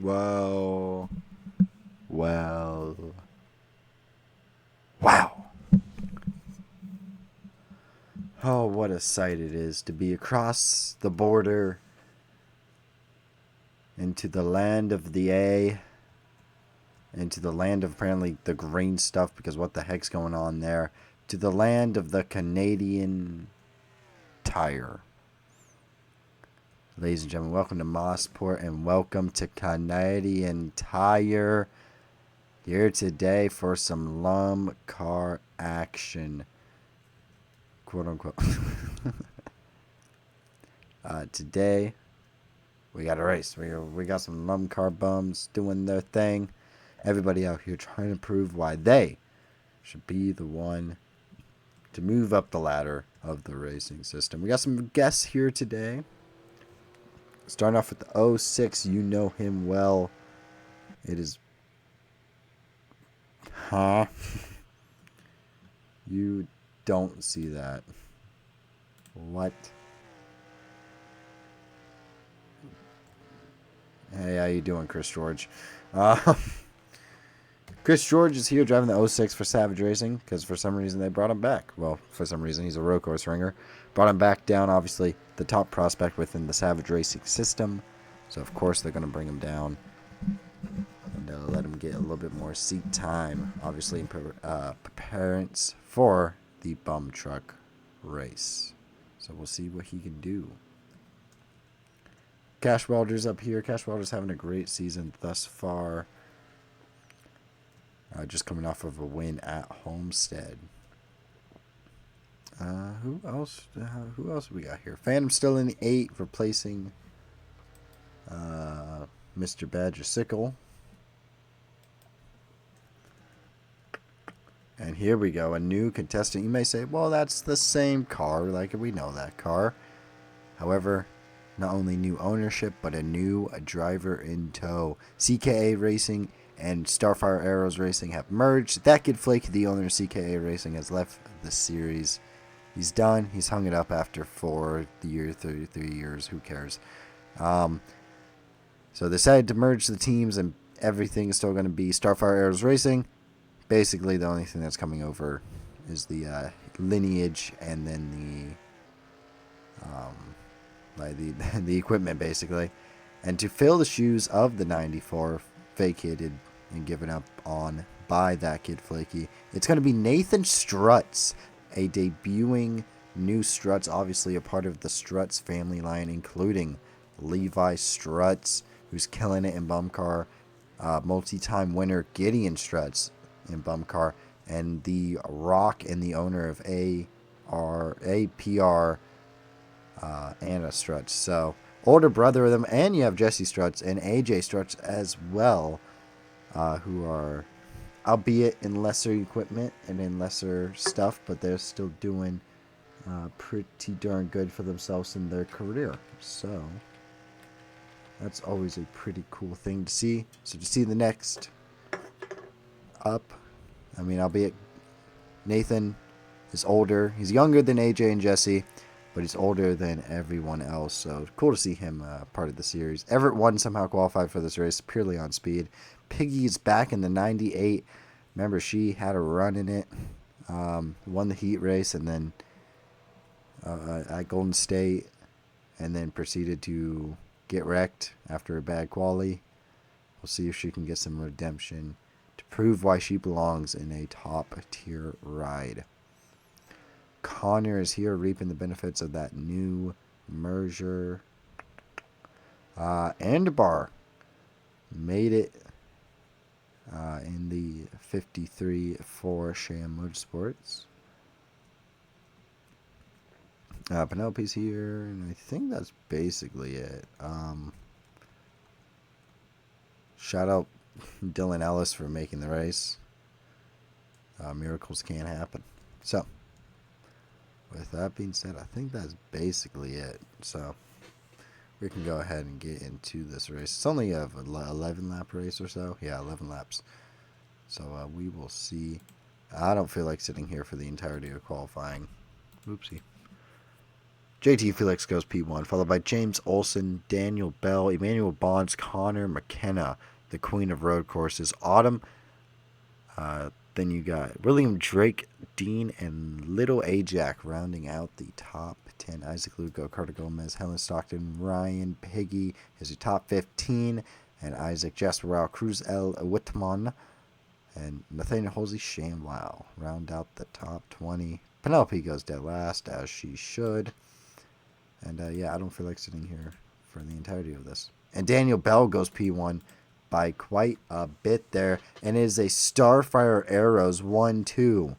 Well, well, wow. Oh, what a sight it is to be across the border into the land of the A, into the land of apparently the green stuff, because what the heck's going on there, to the land of the Canadian Tire. Ladies and gentlemen, welcome to Mossport and welcome to Canadian Tire. Here today for some LUMCAR action, quote unquote. Today, we got a race. We got some LUMCAR bums doing their thing. Everybody out here trying to prove why they should be the one to move up the ladder of the racing system. We got some guests here today. Starting off with the 06, you know him well. It is... Huh? You don't see that. What? Hey, how you doing, Chris George? Chris George is here driving the 06 for Savage Racing because for some reason they brought him back. Well, for some reason he's a road course ringer. Brought him back down, obviously the top prospect within the Savage Racing system. So of course they're going to bring him down and let him get a little bit more seat time. Obviously in preparedness for the bum truck race. So we'll see what he can do. Cash Welder's up here. Cash Welder's having a great season thus far. Just coming off of a win at Homestead. Who else? Who else we got here? Phantom still in the 8, replacing Mr. Badger Sickle. And here we go, a new contestant. You may say, well, that's the same car. Like, we know that car. However, not only new ownership, but a new driver in tow. CKA Racing and Starfire Arrows Racing have merged. That Kid Flake, the owner of CKA Racing, has left the series. He's done. He's hung it up after 33 years. Who cares? So they decided to merge the teams, and everything is still going to be Starfire Arrows Racing. Basically, the only thing that's coming over is the lineage and then the equipment, basically. And to fill the shoes of the 94, vacated and given up on by That Kid Flaky, it's going to be Nathan Struts, a debuting new Struts, obviously a part of the Struts family line, including Levi Struts, who's killing it in BumCar, multi-time winner Gideon Struts in BumCar, and the Rock and the owner of APR Anna Struts. So older brother of them, and you have Jesse Struts and AJ Struts as well, who are, albeit in lesser equipment and in lesser stuff, but they're still doing pretty darn good for themselves in their career. So that's always a pretty cool thing to see. So to see the next up, I mean, albeit Nathan is older. He's younger than AJ and Jesse, but he's older than everyone else. So cool to see him part of the series. Everett 1 somehow qualified for this race purely on speed. Piggy is back in the 98. Remember, she had a run in it. Won the heat race and then at Golden State, and then proceeded to get wrecked after a bad quali. We'll see if she can get some redemption to prove why she belongs in a top-tier ride. Connor is here reaping the benefits of that new merger. Andbar made it in the 53 for Sham Motorsports. Penelope's here, and I think that's basically it. Shout out Dylan Ellis for making the race. Miracles can't happen. So, with that being said, I think that's basically it. So, we can go ahead and get into this race. It's only a 11-lap race or so. Yeah, 11 laps. So, we will see. I don't feel like sitting here for the entirety of qualifying. Oopsie. JT Felix goes P1, followed by James Olson, Daniel Bell, Emmanuel Bonds, Connor McKenna, the queen of road courses, Autumn. Then you got William Drake, Dean, and Little Ajax rounding out the top 10. Isaac Lugo, Carter Gomez, Helen Stockton, Ryan Piggy is your top 15. And Isaac Jasper, Cruz L. Whitman, and Nathaniel Halsey Shamwow round out the top 20. Penelope goes dead last, as she should. And yeah, I don't feel like sitting here for the entirety of this. And Daniel Bell goes P1 by quite a bit there. And it is a Starfire Arrows 1-2.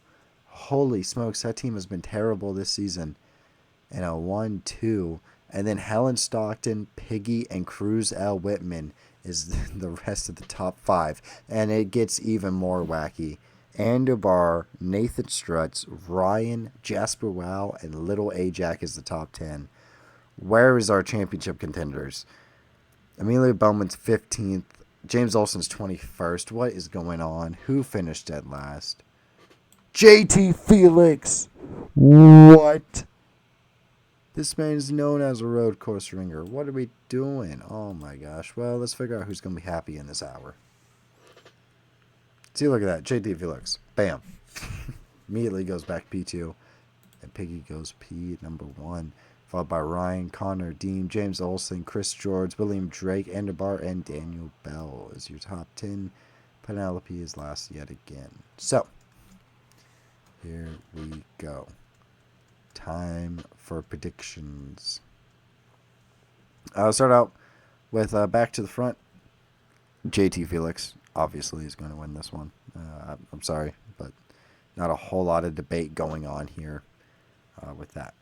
Holy smokes, that team has been terrible this season. And a 1-2. And then Helen Stockton, Piggy, and Cruz L. Whitman is the rest of the top 5. And it gets even more wacky. Andobar, Nathan Strutz, Ryan, Jasper Wow, and Little Ajax is the top 10. Where is our championship contenders? Amelia Bowman's 15th. James Olson's 21st. What is going on? Who finished dead last? JT Felix. What? This man is known as a road course ringer. What are we doing? Oh my gosh. Well, let's figure out who's going to be happy in this hour. See, look at that. JT Felix. Bam. Immediately goes back P2. And Piggy goes P number 1. Followed by Ryan, Connor, Dean, James Olson, Chris George, William Drake, Enderbar, and Daniel Bell is your top 10. Penelope is last yet again. So, here we go. Time for predictions. I'll start out with back to the front. JT Felix obviously is going to win this one. I'm sorry, but not a whole lot of debate going on here with that.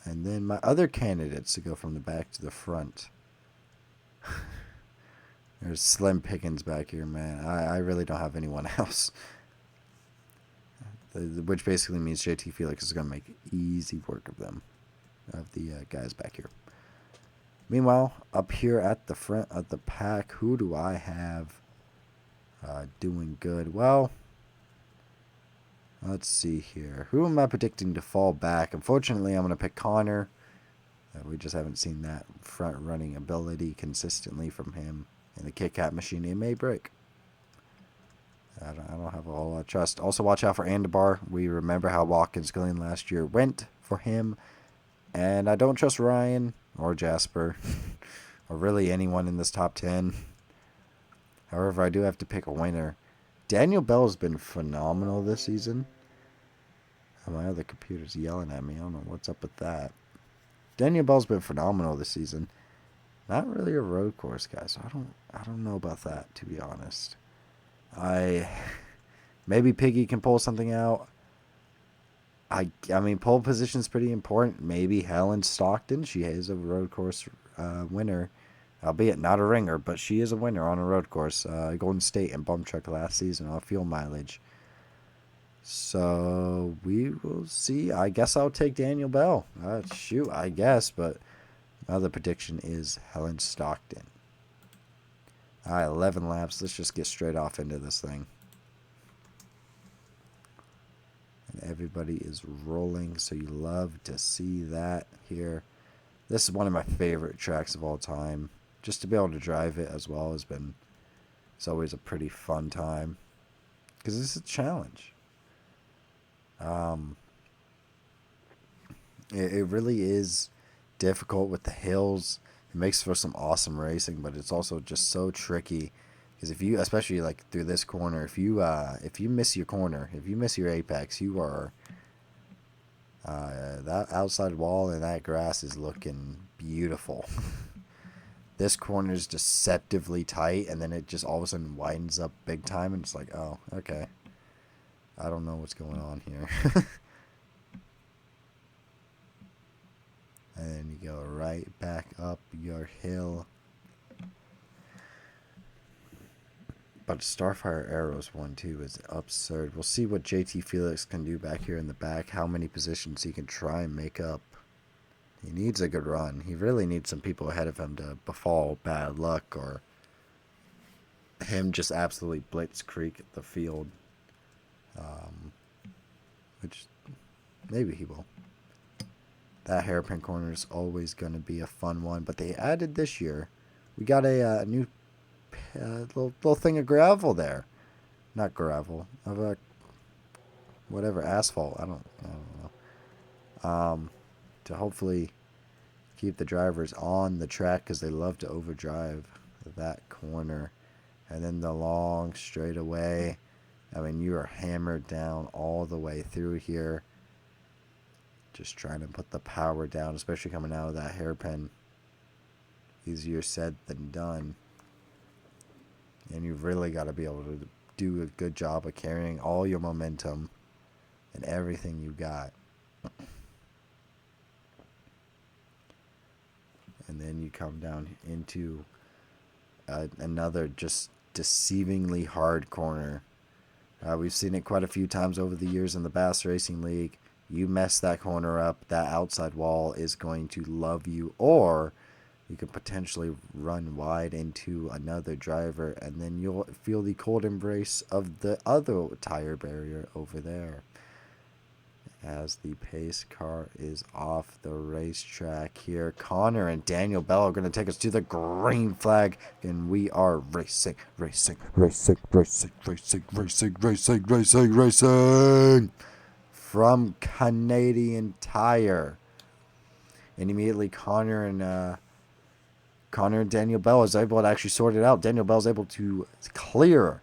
And then my other candidates to go from the back to the front. There's slim pickings back here, man. I really don't have anyone else. Which basically means JT Felix is going to make easy work of them. Of the guys back here. Meanwhile, up here at the front of the pack, who do I have doing good? Well, let's see here. Who am I predicting to fall back? Unfortunately, I'm going to pick Connor. We just haven't seen that front-running ability consistently from him. In the Kit Kat machine, it may break. I don't have a whole lot of trust. Also, watch out for Andabar. We remember how Watkins Gillian last year went for him. And I don't trust Ryan or Jasper or really anyone in this top 10. However, I do have to pick a winner. Daniel Bell has been phenomenal this season. My other computer's yelling at me. I don't know what's up with that. Daniel Bell's been phenomenal this season. Not really a road course guy, so I don't know about that, to be honest. Maybe Piggy can pull something out. I mean, pole position's pretty important. Maybe Helen Stockton. She is a road course winner, albeit not a ringer, but she is a winner on a road course. Golden State and Bump Truck last season on fuel mileage. So we will see. I guess I'll take Daniel Bell. Shoot, I guess, but my other prediction is Helen Stockton. All right, 11 laps. Let's just get straight off into this thing. And everybody is rolling, so you love to see that here. This is one of my favorite tracks of all time. Just to be able to drive it as well it's always a pretty fun time. Because it's a challenge. It really is difficult with the hills. It makes for some awesome racing, but it's also just so tricky. Because if you, especially like through this corner, if you miss your corner, if you miss your apex, you are that outside wall and that grass is looking beautiful. This corner is deceptively tight, and then it just all of a sudden widens up big time, and it's like, oh, okay. I don't know what's going on here. And then you go right back up your hill. But Starfire Arrows 1-2 is absurd. We'll see what JT Felix can do back here in the back. How many positions he can try and make up. He needs a good run. He really needs some people ahead of him to befall bad luck or him just absolutely blitzkrieg the field. which maybe he will. That hairpin corner is always going to be a fun one. But they added this year, we got a new little thing of gravel there. Not gravel, of a whatever, asphalt. I don't know. To hopefully keep the drivers on the track because they love to overdrive that corner. And then the long straightaway. I mean, you are hammered down all the way through here. Just trying to put the power down, especially coming out of that hairpin. Easier said than done. And you've really got to be able to do a good job of carrying all your momentum and everything you got. And then you come down into another just deceivingly hard corner. We've seen it quite a few times over the years in the Bass Racing League. You mess that corner up, that outside wall is going to love you, or you could potentially run wide into another driver, and then you'll feel the cold embrace of the other tire barrier over there. As the pace car is off the racetrack here, Connor and Daniel Bell are going to take us to the green flag, and we are racing from Canadian Tire. And immediately Connor and Daniel Bell is able to actually sort it out. Daniel Bell is able to clear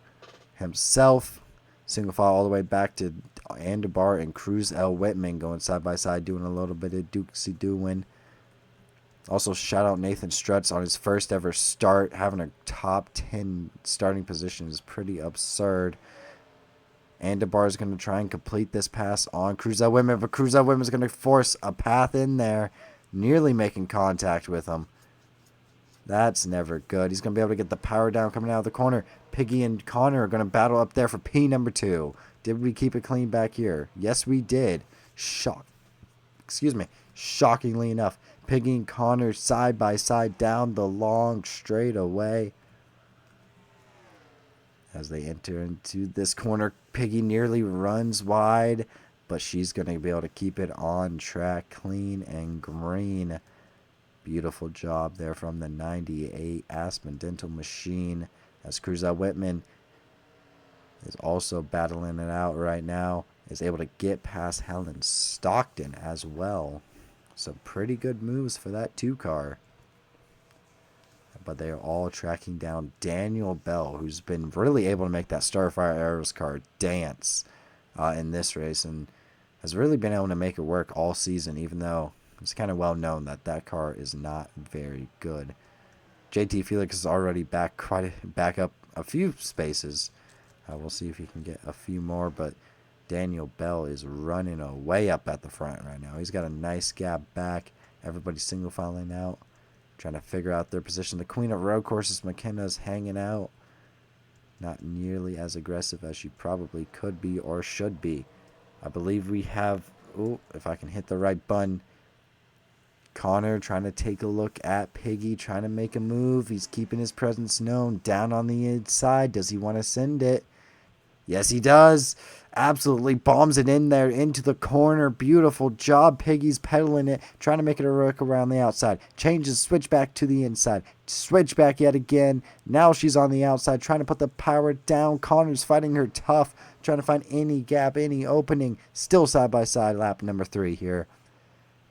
himself, single file all the way back to Andabar and Cruz L. Whitman going side by side, doing a little bit of dukesy doing. Also, shout out Nathan Strutz on his first ever start. Having a top 10 starting position is pretty absurd. Andabar is going to try and complete this pass on Cruz L. Whitman, but Cruz L. Whitman is going to force a path in there, nearly making contact with him. That's never good. He's going to be able to get the power down coming out of the corner. Piggy and Connor are going to battle up there for P number 2. Did we keep it clean back here? Yes, we did. Shockingly enough, Piggy and Connor side by side down the long straightaway. As they enter into this corner, Piggy nearly runs wide, but she's going to be able to keep it on track, clean and green. Beautiful job there from the 98 Aspen Dental Machine, as Cruz L. Whitman is also battling it out right now. Is able to get past Helen Stockton as well. Some pretty good moves for that 2-car. But they are all tracking down Daniel Bell, who's been really able to make that Starfire Arrows car dance in this race, and has really been able to make it work all season, even though it's kind of well known that that car is not very good. JT Felix is already back up a few spaces. We'll see if he can get a few more, but Daniel Bell is running away up at the front right now. He's got a nice gap back. Everybody's single filing out, trying to figure out their position. The queen of road courses, McKenna's hanging out. Not nearly as aggressive as she probably could be or should be. I believe we have, if I can hit the right button, Connor trying to take a look at Piggy, trying to make a move. He's keeping his presence known. Down on the inside. Does he want to send it? Yes, he does. Absolutely bombs it in there into the corner. Beautiful job. Piggy's pedaling it, trying to make it a work around the outside. Changes, switch back to the inside. Switch back yet again. Now she's on the outside, trying to put the power down. Connor's fighting her tough, trying to find any gap, any opening. Still side by side, lap number 3 here.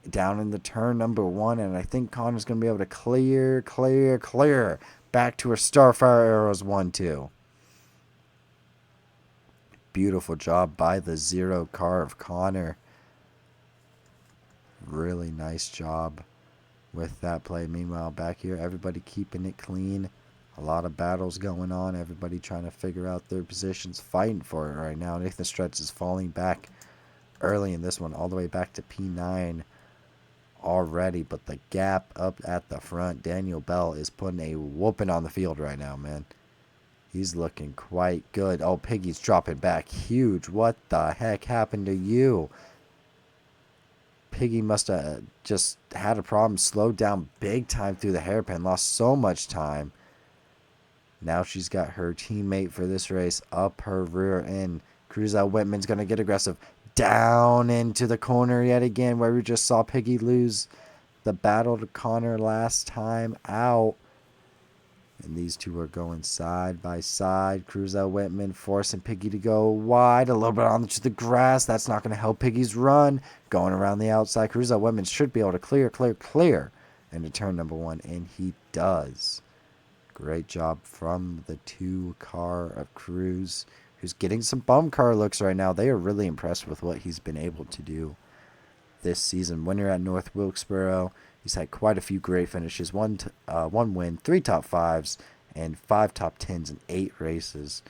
Down in the turn number 1, and I think Connor's going to be able to clear back to her Starfire Arrows 1-2. Beautiful job by the 0 car of Connor. Really nice job with that play. Meanwhile, back here, everybody keeping it clean. A lot of battles going on. Everybody trying to figure out their positions, fighting for it right now. Nathan Stretz is falling back early in this one, all the way back to P9 already. But the gap up at the front, Daniel Bell is putting a whooping on the field right now, man. He's looking quite good. Oh, Piggy's dropping back huge. What the heck happened to you? Piggy must have just had a problem. Slowed down big time through the hairpin. Lost so much time. Now she's got her teammate for this race up her rear end. Cruz L. Whitman's going to get aggressive. down into the corner yet again, where we just saw Piggy lose the battle to Connor last time out. And these two are going side by side. Cruzel Whitman forcing Piggy to go wide. A little bit onto the grass. That's not going to help Piggy's run. Going around the outside. Cruzel Whitman should be able to clear into turn number 1. And he does. Great job from the 2 car of Cruz, who's getting some bum car looks right now. They are really impressed with what he's been able to do this season. Winner at North Wilkesboro. He's had quite a few great finishes. One win, 3 top 5s, and 5 top 10s in 8 races.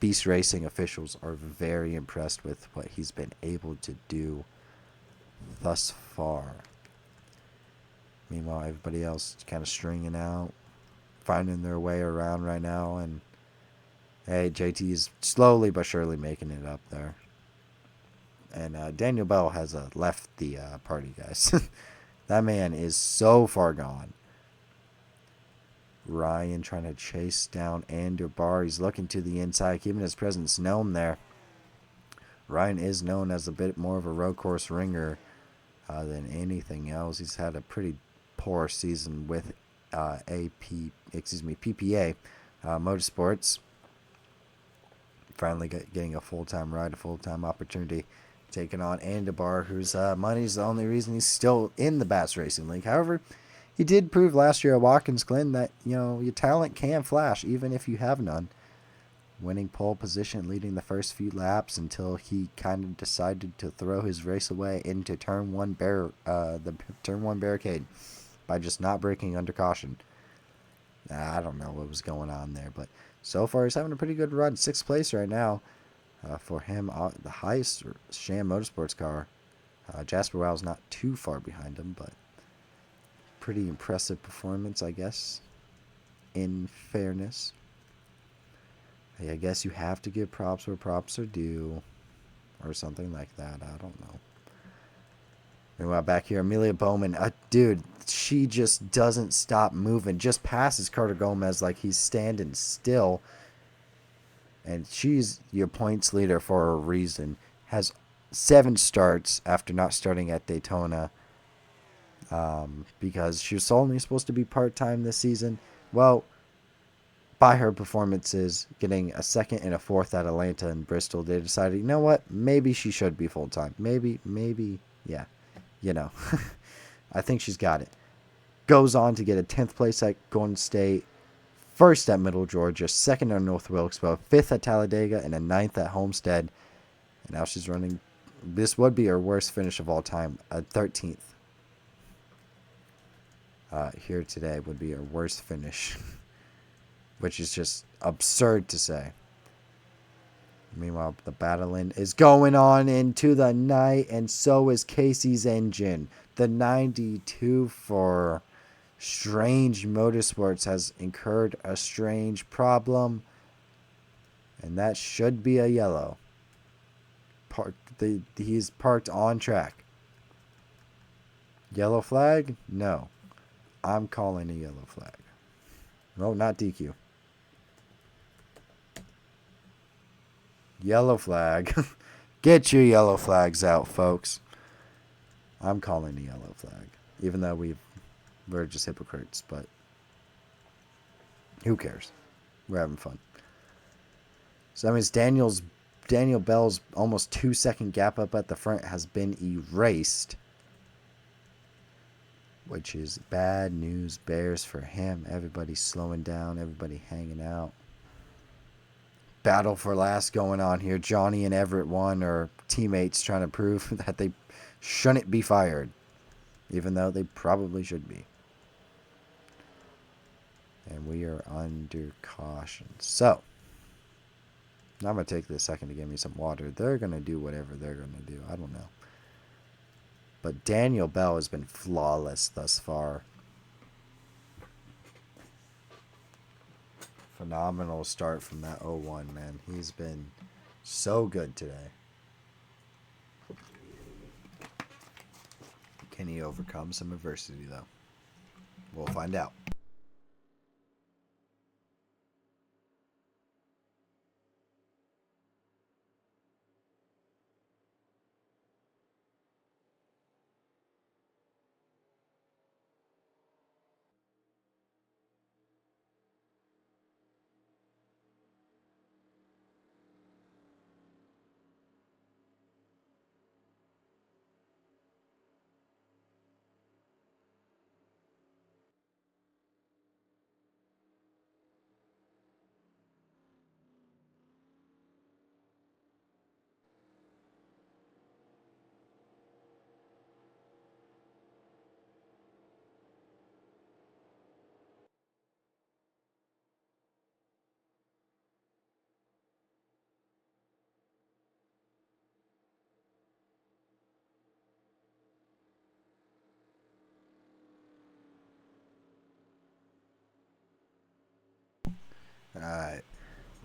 Beast Racing officials are very impressed with what he's been able to do thus far. Meanwhile, everybody else kind of stringing out, finding their way around right now. And, hey, JT is slowly but surely making it up there. And Daniel Bell has left the party, guys. That man is so far gone. Ryan trying to chase down Anderbar. He's looking to the inside, keeping his presence known there. Ryan is known as a bit more of a road course ringer than anything else. He's had a pretty poor season with PPA Motorsports. Finally getting a full-time ride, a full-time opportunity. Taking on Anderbar, whose money's the only reason he's still in the Bass Racing League. However, he did prove last year at Watkins Glen that, your talent can flash even if you have none. Winning pole position, leading the first few laps until he kind of decided to throw his race away into turn 1 turn 1 barricade by just not braking under caution. I don't know what was going on there, but so far he's having a pretty good run. 6th place right now. For him, the highest Sham Motorsports car. Jasper Wow's not too far behind him, but pretty impressive performance, I guess, in fairness. Hey, I guess you have to give props where props are due, or something like that. I don't know. Meanwhile, back here, Amelia Bowman. Dude, she just doesn't stop moving. Just passes Carter Gomez like he's standing still. And she's your points leader for a reason. Has 7 starts after not starting at Daytona. Because she was only supposed to be part-time this season. Well, by her performances, getting a 2nd and a 4th at Atlanta and Bristol, they decided, you know what? Maybe she should be full-time. Maybe, yeah. I think she's got it. Goes on to get a 10th place at Golden State. 1st at Middle Georgia, 2nd at North Wilkesboro, 5th at Talladega, and a 9th at Homestead. And now she's running. This would be her worst finish of all time. A 13th here today would be her worst finish, which is just absurd to say. Meanwhile, the battling is going on into the night, and so is Casey's engine. The 92 for Strange Motorsports has incurred a strange problem, and that should be a yellow. He's parked on track. Yellow flag? No. I'm calling a yellow flag. No, not DQ. Yellow flag. Get your yellow flags out, folks. I'm calling a yellow flag, even though we're just hypocrites, but who cares? We're having fun. So that means Daniel Bell's almost 2-second gap up at the front has been erased, which is bad news bears for him. Everybody's slowing down, everybody hanging out. Battle for last going on here. Johnny and Everett one are teammates trying to prove that they shouldn't be fired, even though they probably should be. And we are under caution. So, I'm going to take this second to give me some water. They're going to do whatever they're going to do. I don't know. But Daniel Bell has been flawless thus far. Phenomenal start from that 0-1, man. He's been so good today. Can he overcome some adversity, though? We'll find out.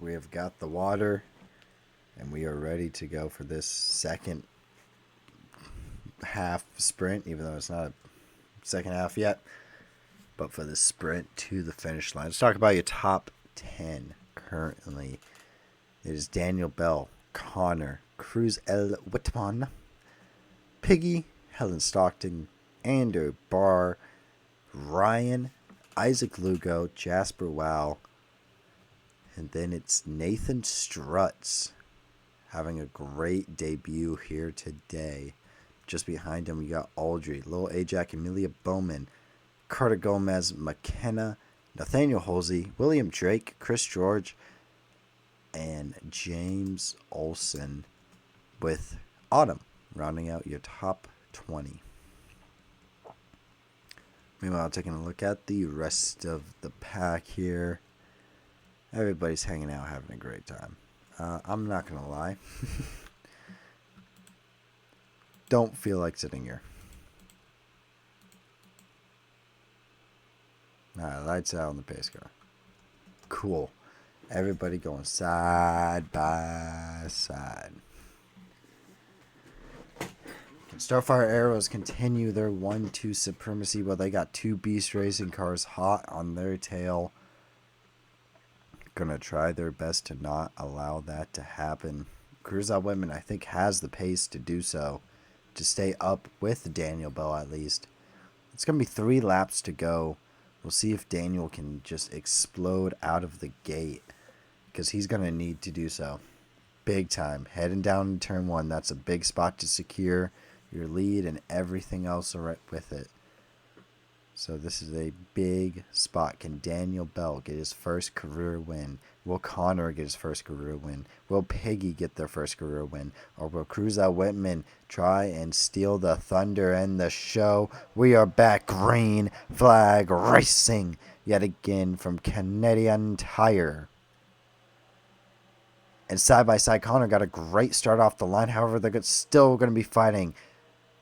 We have got the water, and we are ready to go for this second half sprint, even though it's not a second half yet. But for the sprint to the finish line. Let's talk about your top 10 currently. It is Daniel Bell, Connor, Cruz L. Whitman, Piggy, Helen Stockton, Andrew Barr, Ryan, Isaac Lugo, Jasper Wow, and then it's Nathan Struts having a great debut here today. Just behind him, we got Aldry, Lil Ajax, Amelia Bowman, Carter Gomez, McKenna, Nathaniel Halsey, William Drake, Chris George, and James Olsen, with Autumn rounding out your top 20. Meanwhile, taking a look at the rest of the pack here. Everybody's hanging out, having a great time. I'm not going to lie. Don't feel like sitting here. Alright, lights out on the pace car. Cool. Everybody going side by side. Starfire Arrows continue their 1-2 supremacy, but they got two Beast Racing cars hot on their tail. Gonna try their best to not allow that to happen. Cruz Out Women, I think, has the pace to do so, to stay up with Daniel Bell at least. It's gonna be 3 laps to go. We'll see if Daniel can just explode out of the gate, because he's gonna need to do so. Big time. Heading down in turn 1, that's a big spot to secure your lead and everything else right with it. So this is a big spot. Can Daniel Bell get his first career win? Will Connor get his first career win? Will Piggy get their first career win? Or will Cruz Out Whitman try and steal the thunder and the show? We are back. Green flag racing yet again from Canadian Tire. And side-by-side, Connor got a great start off the line. However, they're still going to be fighting.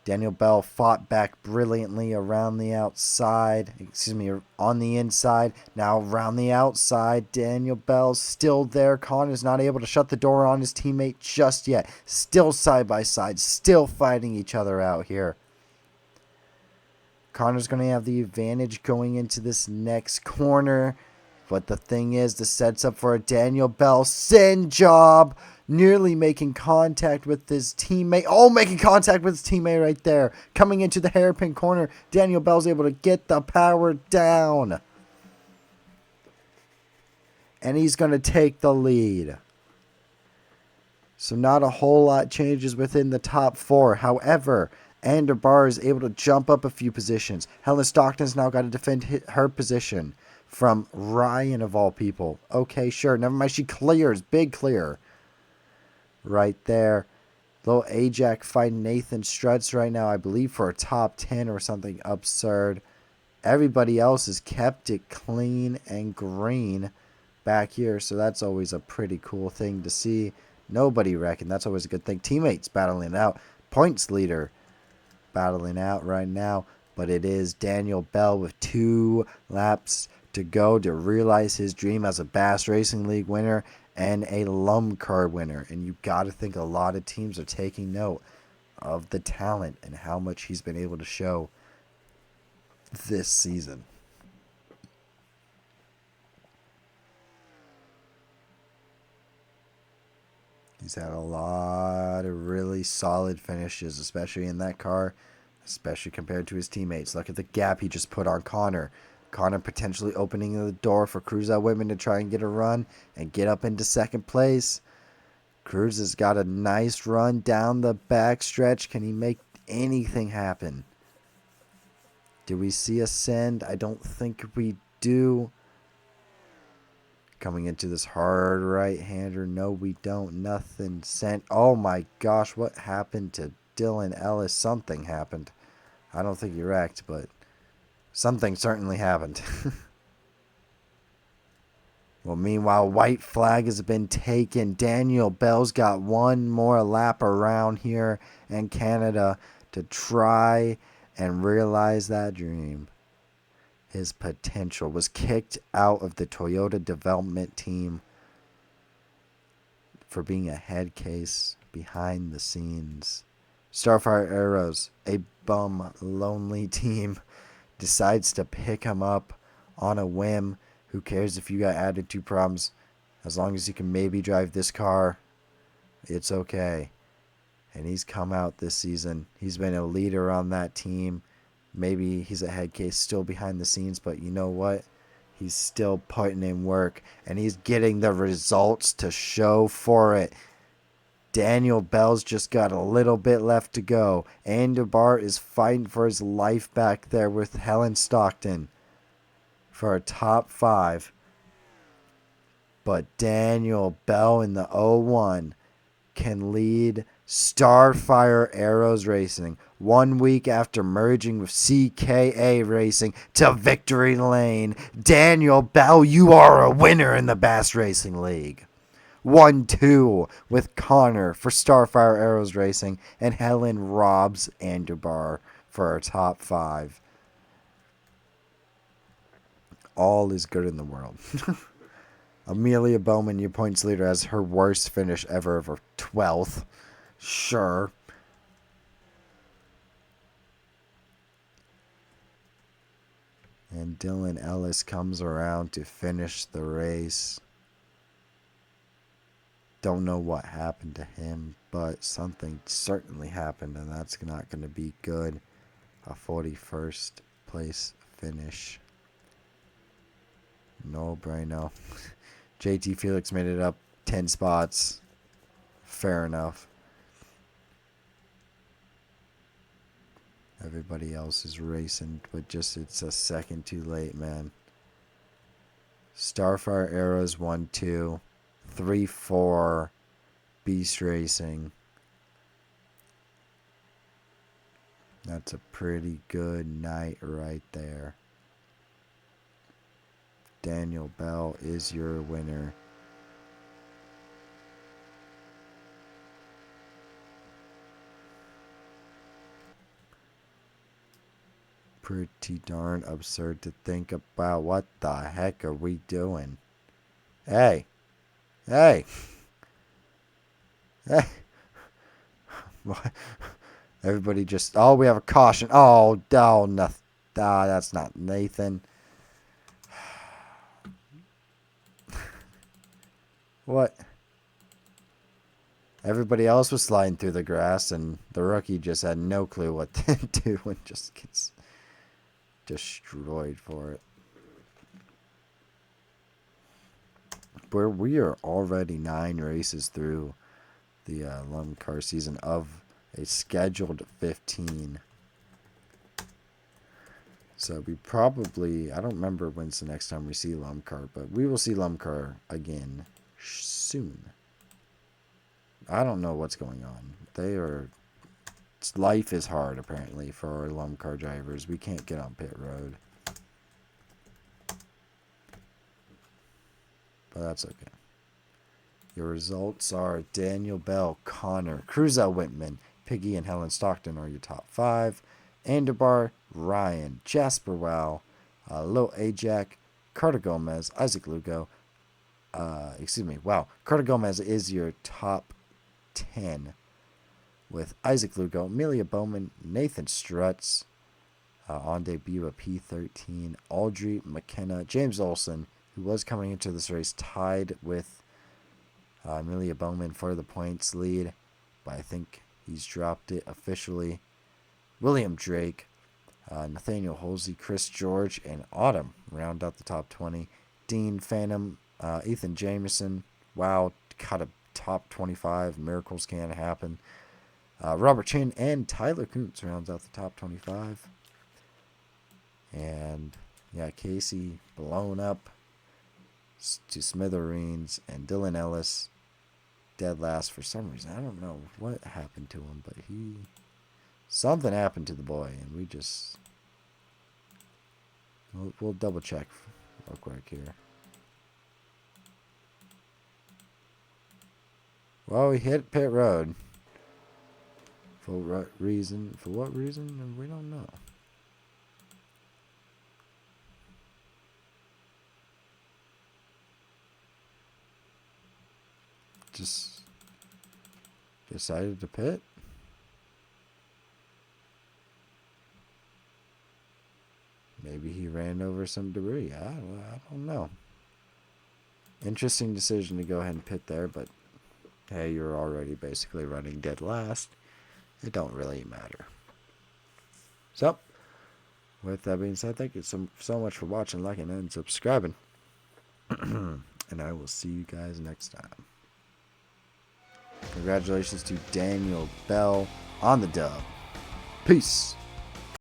Daniel Bell fought back brilliantly around the outside. On the inside. Now around the outside. Daniel Bell's still there. Connor's not able to shut the door on his teammate just yet. Still side-by-side. Still fighting each other out here. Connor's going to have the advantage going into this next corner. But the thing is, this sets up for a Daniel Bell sin job. Nearly making contact with his teammate. Oh, making contact with his teammate right there. Coming into the hairpin corner. Daniel Bell's able to get the power down. And he's going to take the lead. So not a whole lot changes within the top 4. However, Ander Barr is able to jump up a few positions. Helen Stockton's now got to defend her position from Ryan of all people. Okay, sure. Never mind. She clears. Big clear. Right there. Little Ajax fighting Nathan Struts right now, I believe, for a top 10 or something absurd. Everybody else has kept it clean and green back here, so that's always a pretty cool thing to see. Nobody wrecking. That's always a good thing. Teammates battling out. Points leader battling out right now. But it is Daniel Bell with 2 laps to go to realize his dream as a Bass Racing League winner and a LUMCAR winner. And you got to think a lot of teams are taking note of the talent and how much he's been able to show this season. He's had a lot of really solid finishes, especially in that car, especially compared to his teammates. Look at the gap he just put on Connor. Connor potentially opening the door for Cruz Out Women to try and get a run and get up into second place. Cruz has got a nice run down the backstretch. Can he make anything happen? Do we see a send? I don't think we do. Coming into this hard right-hander. No, we don't. Nothing sent. Oh my gosh, what happened to Dylan Ellis? Something happened. I don't think he wrecked, but something certainly happened. Well, meanwhile, white flag has been taken. Daniel Bell's got one more lap around here in Canada to try and realize that dream. His potential was kicked out of the Toyota development team for being a head case behind the scenes. Starfire Arrows, a bum, lonely team, decides to pick him up on a whim. Who cares if you got attitude problems? As long as you can maybe drive this car, it's okay. And he's come out this season. He's been a leader on that team. Maybe he's a head case still behind the scenes, but you know what? He's still putting in work, and he's getting the results to show for it. Daniel Bell's just got a little bit left to go. Andubar is fighting for his life back there with Helen Stockton for a top 5. But Daniel Bell in the 01 can lead Starfire Arrows Racing 1 week after merging with CKA Racing to victory lane. Daniel Bell, you are a winner in the Bass Racing League. 1-2 with Connor for Starfire Arrows Racing and Helen Robs Anderbar for our top 5. All is good in the world. Amelia Bowman, your points leader, has her worst finish ever of her 12th. Sure. And Dylan Ellis comes around to finish the race. Don't know what happened to him, but something certainly happened, and that's not going to be good. A 41st place finish. No bueno. JT Felix made it up 10 spots. Fair enough. Everybody else is racing, but just it's a second too late, man. Starfire Arrows 1-2. 3-4. Beast Racing. That's a pretty good night right there. Daniel Bell is your winner. Pretty darn absurd to think about. What the heck are we doing? Hey. Hey. Hey. What? Everybody just... Oh, we have a caution. Oh, nothing. That's not Nathan. What? Everybody else was sliding through the grass, and the rookie just had no clue what to do and just gets destroyed for it. We are already 9 races through the LUMCAR season of a scheduled 15. So we probably... I don't remember when's the next time we see LUMCAR, but we will see LUMCAR again soon. I don't know what's going on. Life is hard, apparently, for our LUMCAR drivers. We can't get on pit road. But that's okay. Your results are Daniel Bell, Connor, Cruzel Whitman, Piggy, and Helen Stockton are your top 5. Anderbar, Ryan, Jasper Wow, Lil Ajak, Carter Gomez, Isaac Lugo. Carter Gomez is your top 10. With Isaac Lugo, Amelia Bowman, Nathan Strutz, on debut at P13, Audrey McKenna, James Olson, who was coming into this race tied with Amelia Bowman for the points lead, but I think he's dropped it officially. William Drake, Nathaniel Holsey, Chris George, and Autumn round out the top 20. Dean Phantom, Ethan Jameson, wow, got a top 25. Miracles can happen. Robert Chin and Tyler Kuntz rounds out the top 25. And, yeah, Casey blown up to smithereens. And Dylan Ellis dead last for some reason. I don't know what happened to him, but something happened to the boy. And we just... We'll double check real quick here. Well, we hit pit road. For what reason? We don't know. Just decided to pit. Maybe he ran over some debris. I don't know. Interesting decision to go ahead and pit there, but hey, you're already basically running dead last. It don't really matter. So, with that being said, thank you so much for watching, liking, and subscribing. And I will see you guys next time. Congratulations to Daniel Bell on the dub. Peace.